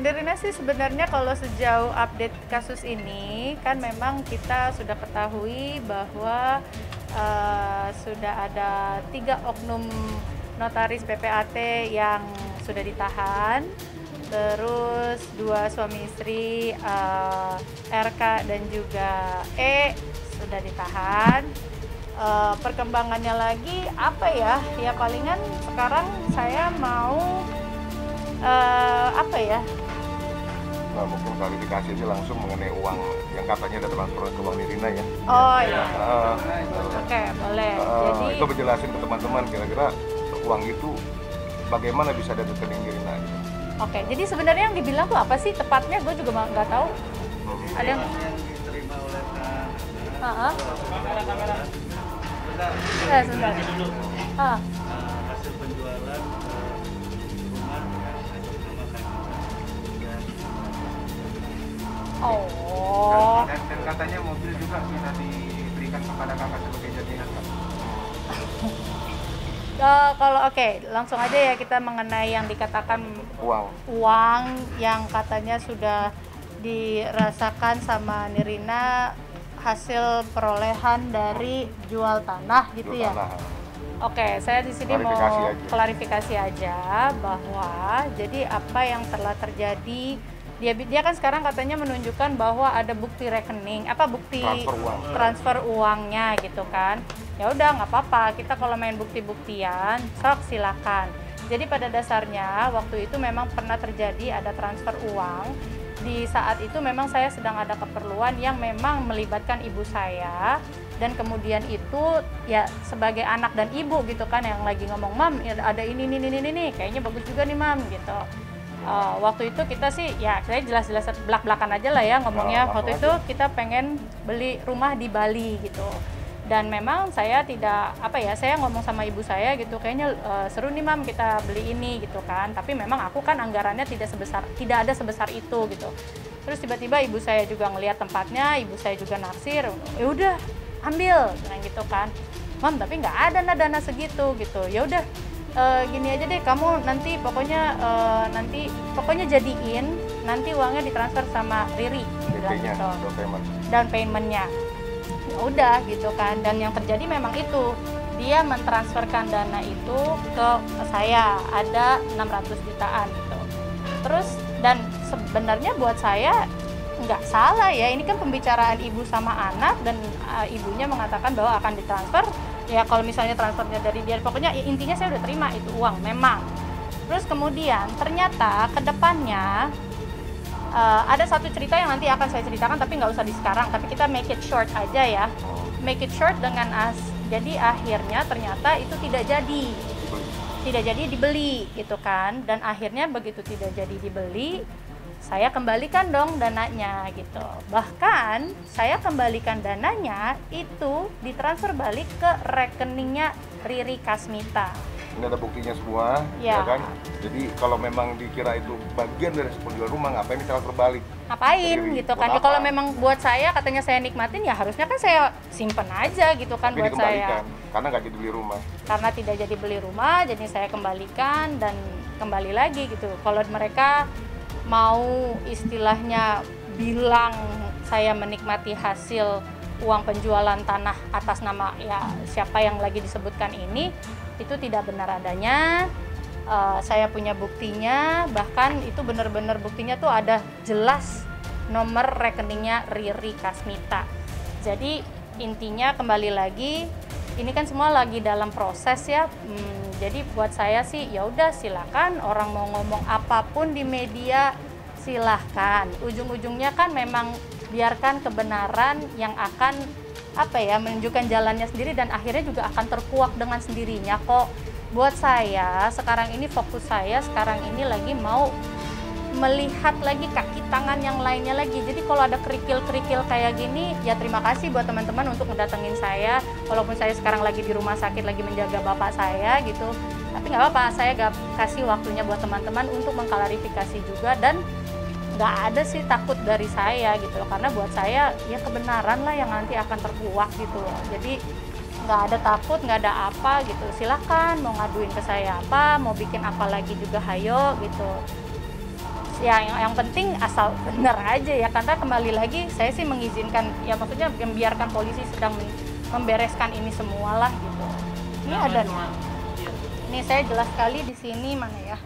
Nirina sih sebenarnya kalau sejauh update kasus ini kan memang kita sudah ketahui bahwa sudah ada 3 oknum notaris PPAT yang sudah ditahan, terus 2 suami istri RK dan juga E sudah ditahan. Perkembangannya lagi apa ya? Ya palingan sekarang saya mau apa ya? Nah, mungkin klarifikasi aja langsung mengenai uang yang katanya ada transfer ke Bang Nirina ya. Oh iya. Oke, boleh. Jadi itu menjelasin ke teman-teman kira-kira uang itu bagaimana bisa ada di rekening Nirina gitu. Oke, jadi sebenarnya yang dibilang tuh apa sih tepatnya? Gue juga nggak tahu. Ada yang diterima oleh Kak. Sebentar. Hasil penjualan rumah atas nama Kak. Oh. Dan katanya mobil juga bisa diberikan kepada kakak sebagai jaminan, Kak. Kalau oke, langsung aja ya kita mengenai yang dikatakan uang yang katanya sudah dirasakan sama Nirina hasil perolehan dari jual tanah gitu ya. Oke, saya di sini mau klarifikasi aja bahwa jadi apa yang telah terjadi, dia kan sekarang katanya menunjukkan bahwa ada bukti rekening, bukti transfer uangnya gitu kan. Ya udah nggak apa-apa, kita kalau main bukti-buktian sok silakan. Jadi pada dasarnya waktu itu memang pernah terjadi ada transfer uang. Di saat itu memang saya sedang ada keperluan yang memang melibatkan ibu saya, dan kemudian itu ya sebagai anak dan ibu gitu kan yang lagi ngomong, "Mam, ada ini kayaknya bagus juga nih, Mam," gitu. Waktu itu kita sih ya saya jelas-jelas belak-belakan aja lah ya ngomongnya. Waktu itu kita pengen beli rumah di Bali gitu. Dan memang saya tidak saya ngomong sama ibu saya gitu, kayaknya seru nih, Mam, kita beli ini gitu kan. Tapi memang aku kan anggarannya tidak ada sebesar itu gitu. Terus tiba-tiba ibu saya juga ngelihat tempatnya, ibu saya juga naksir, ya udah ambil gitu kan. Mam, tapi nggak ada dana segitu gitu. Ya udah gini aja deh, kamu nanti pokoknya jadiin, nanti uangnya ditransfer sama Riri gitu. Down payment-nya. Ya udah gitu kan, dan yang terjadi memang itu dia mentransferkan dana itu ke saya, ada 600 jutaan gitu. Terus dan sebenarnya buat saya nggak salah ya, ini kan pembicaraan ibu sama anak, dan ibunya mengatakan bahwa akan ditransfer ya, kalau misalnya transfernya dari dia, pokoknya intinya saya udah terima itu uang memang. Terus kemudian ternyata ke depannya ada satu cerita yang nanti akan saya ceritakan, tapi nggak usah di sekarang, tapi kita make it short aja ya. Make it short dengan jadi akhirnya ternyata itu tidak jadi dibeli gitu kan. Dan akhirnya begitu tidak jadi dibeli, saya kembalikan dong dananya gitu. Bahkan saya kembalikan dananya itu ditransfer balik ke rekeningnya Riri Kasmita. Ini ada buktinya semua, ya kan? Jadi kalau memang dikira itu bagian dari penjual rumah, ngapain ditransfer balik? Ngapain gitu kan? Ya, kalau memang buat saya katanya saya nikmatin, ya harusnya kan saya simpen aja gitu kan. Tapi buat saya. Karena nggak jadi beli rumah. Karena tidak jadi beli rumah, jadi saya kembalikan dan kembali lagi gitu. Kalau mereka mau istilahnya bilang saya menikmati hasil uang penjualan tanah atas nama ya siapa yang lagi disebutkan ini, itu tidak benar adanya. Saya punya buktinya, bahkan itu benar-benar buktinya tuh ada jelas nomor rekeningnya Riri Kasmita. Jadi intinya kembali lagi, ini kan semua lagi dalam proses ya. Jadi buat saya sih ya udah silakan, orang mau ngomong apapun di media silahkan. Ujung-ujungnya kan memang biarkan kebenaran yang akan menunjukkan jalannya sendiri, dan akhirnya juga akan terkuak dengan sendirinya kok. Buat saya sekarang ini, fokus saya sekarang ini lagi mau melihat lagi kaki tangan yang lainnya lagi. Jadi kalau ada kerikil-kerikil kayak gini, ya terima kasih buat teman-teman untuk mendatengin saya. Walaupun saya sekarang lagi di rumah sakit lagi menjaga bapak saya gitu, tapi nggak apa-apa, saya gak kasih waktunya buat teman-teman untuk mengklarifikasi juga. Dan nggak ada sih takut dari saya gitu loh, karena buat saya ya kebenaran lah yang nanti akan terkuak gitu loh. Jadi nggak ada takut, nggak ada apa gitu. Silakan mau ngaduin ke saya apa, mau bikin apa lagi juga hayo gitu. ya yang penting asal benar aja ya, karena kembali lagi saya sih mengizinkan, ya maksudnya membiarkan polisi sedang membereskan ini semua lah gitu. Ini ada nih. Ini saya jelas sekali di sini, mana ya?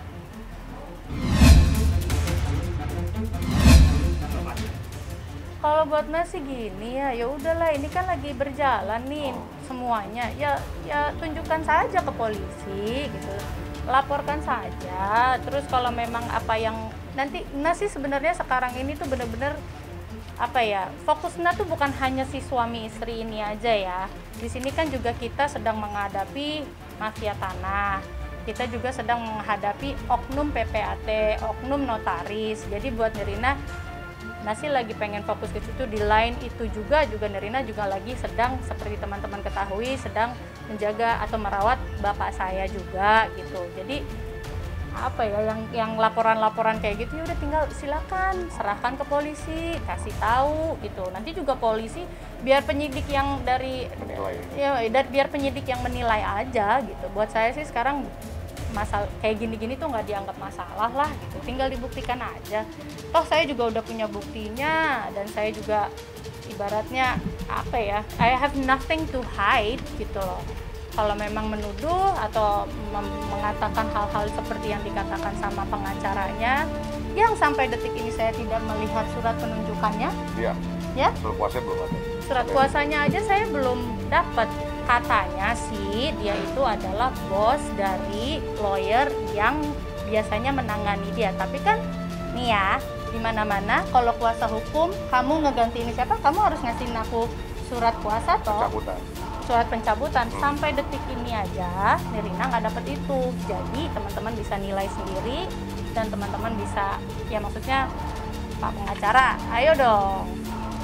Kalau buat Mas sih gini ya udahlah, ini kan lagi berjalan nih semuanya. Ya tunjukkan saja ke polisi gitu. Laporkan saja. Terus kalau memang apa yang nanti sih sebenarnya sekarang ini tuh bener-bener apa ya, fokusnya tuh bukan hanya si suami istri ini aja ya. Di sini kan juga kita sedang menghadapi mafia tanah. Kita juga sedang menghadapi oknum PPAT, oknum notaris. Jadi buat Nirina Nasi lagi pengen fokus ke situ. Di lain itu juga Nirina juga lagi sedang, seperti teman-teman ketahui, sedang menjaga atau merawat bapak saya juga gitu. Jadi apa ya, yang laporan-laporan kayak gitu ya udah tinggal silakan serahkan ke polisi, kasih tahu gitu. Nanti juga polisi biar penyidik yang dari biar penyidik yang menilai aja gitu. Buat saya sih sekarang masalah kayak gini-gini tuh nggak dianggap masalah lah gitu, tinggal dibuktikan aja. Toh saya juga udah punya buktinya, dan saya juga ibaratnya apa ya, I have nothing to hide gitu loh. Kalau memang menuduh atau mengatakan hal-hal seperti yang dikatakan sama pengacaranya, yang sampai detik ini saya tidak melihat surat penunjukannya. Iya. Ya? Surat kuasa belum ada. Surat kuasanya aja saya belum dapat. Katanya sih dia itu adalah bos dari lawyer yang biasanya menangani dia. Tapi kan nih ya, di mana-mana kalau kuasa hukum kamu ngeganti ini siapa, kamu harus ngasih aku surat kuasa toh. Pencabutan. Surat pencabutan. Sampai detik ini aja Nirina nggak dapet itu. Jadi teman-teman bisa nilai sendiri, dan teman-teman bisa, ya maksudnya Pak pengacara, ayo dong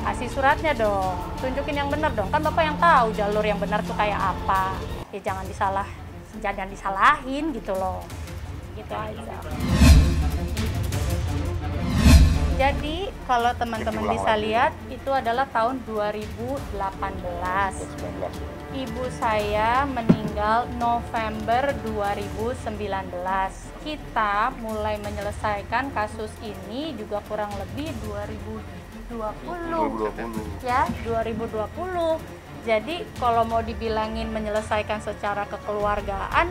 kasih suratnya dong, tunjukin yang benar dong, kan Bapak yang tahu jalur yang benar tuh kayak apa. Ya jangan disalahin gitu loh, gitu aja. Jadi kalau teman-teman bisa lihat itu adalah tahun 2018. Ibu saya meninggal November 2019. Kita mulai menyelesaikan kasus ini juga kurang lebih 2020 ya, 2020. Jadi kalau mau dibilangin menyelesaikan secara kekeluargaan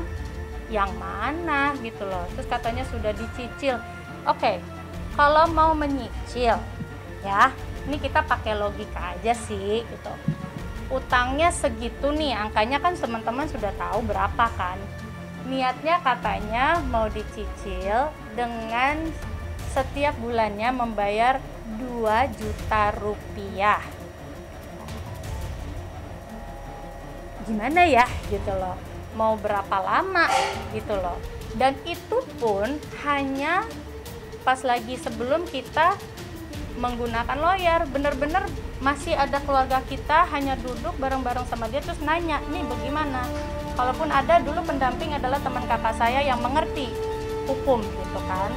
yang mana gitu loh. Terus katanya sudah dicicil. Oke, kalau mau menyicil ya, ini kita pakai logika aja sih gitu. Utangnya segitu nih, angkanya kan teman-teman sudah tahu berapa kan. Niatnya katanya mau dicicil dengan setiap bulannya membayar 2 juta rupiah. Gimana ya gitu loh, mau berapa lama gitu loh. Dan itu pun hanya pas lagi sebelum kita menggunakan lawyer. Bener-bener masih ada keluarga kita hanya duduk bareng-bareng sama dia terus nanya, nih bagaimana. Kalaupun ada, dulu pendamping adalah teman kakak saya yang mengerti hukum gitu kan.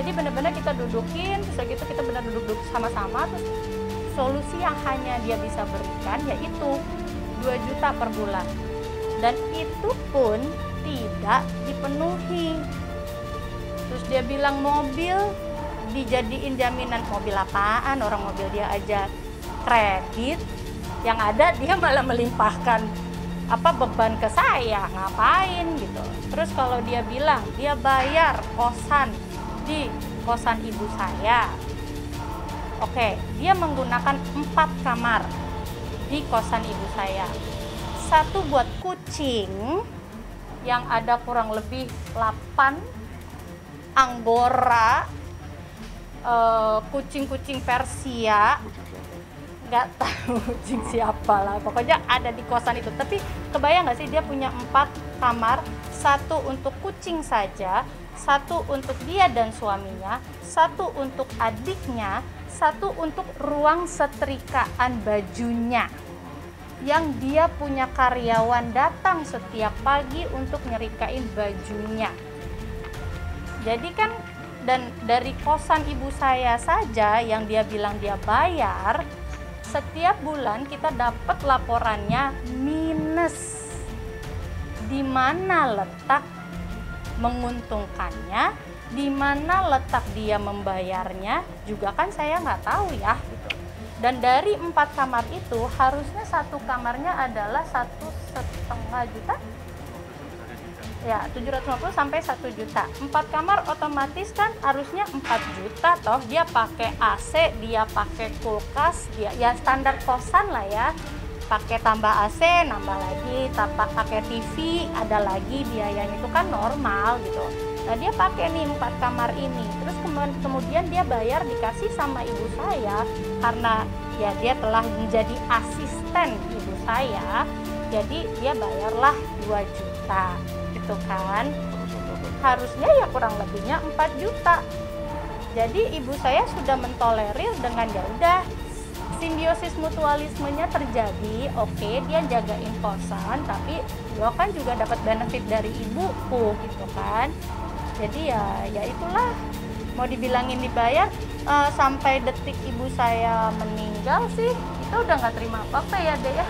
Jadi benar-benar kita dudukin, terus gitu kita benar duduk sama-sama, terus solusi yang hanya dia bisa berikan yaitu 2 juta per bulan. Dan itu pun tidak dipenuhi. Terus dia bilang mobil dijadiin jaminan. Mobil apaan? Orang mobil dia aja kredit. Yang ada dia malah melimpahkan beban ke saya, ngapain gitu. Terus kalau dia bilang dia bayar kosan di kosan ibu saya, oke, dia menggunakan 4 kamar di kosan ibu saya. 1 buat kucing yang ada kurang lebih 8 Anggora, kucing-kucing Persia, nggak tahu kucing siapa lah, pokoknya ada di kosan itu. Tapi kebayang nggak sih dia punya 4 kamar, 1 untuk kucing saja, 1 untuk dia dan suaminya, 1 untuk adiknya, 1 untuk ruang setrikaan bajunya, yang dia punya karyawan datang setiap pagi untuk nyerikain bajunya. Jadi kan, dan dari kosan ibu saya saja yang dia bilang dia bayar, setiap bulan kita dapat laporannya minus. Di mana letak menguntungkannya Di mana letak dia membayarnya juga kan saya nggak tahu ya gitu. Dan dari 4 kamar itu harusnya satu kamarnya adalah 1,5 juta. Ya, 750 sampai 1 juta. 4 kamar otomatis kan harusnya 4 juta toh. Dia pakai AC, dia pakai kulkas, dia ya standar kosan lah ya. Pakai tambah AC, nambah lagi, pakai TV, ada lagi biayanya, itu kan normal gitu. Nah, dia pakai nih 4 kamar ini. Terus kemudian dia bayar dikasih sama ibu saya karena ya dia telah menjadi asisten ibu saya. Jadi dia bayarlah 2 juta. Gitu kan. Harusnya ya kurang lebihnya 4 juta. Jadi ibu saya sudah mentolerir dengan ya udah simbiosis mutualismenya terjadi. Oke, dia jagain kosan, tapi gua kan juga dapat benefit dari ibuku gitu kan. Jadi ya itulah, mau dibilangin dibayar sampai detik ibu saya meninggal sih kita udah nggak terima apa-apa ya deh ya.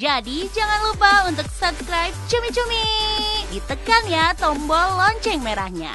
Jadi jangan lupa untuk subscribe Cumi Cumi. Ditekan ya tombol lonceng merahnya.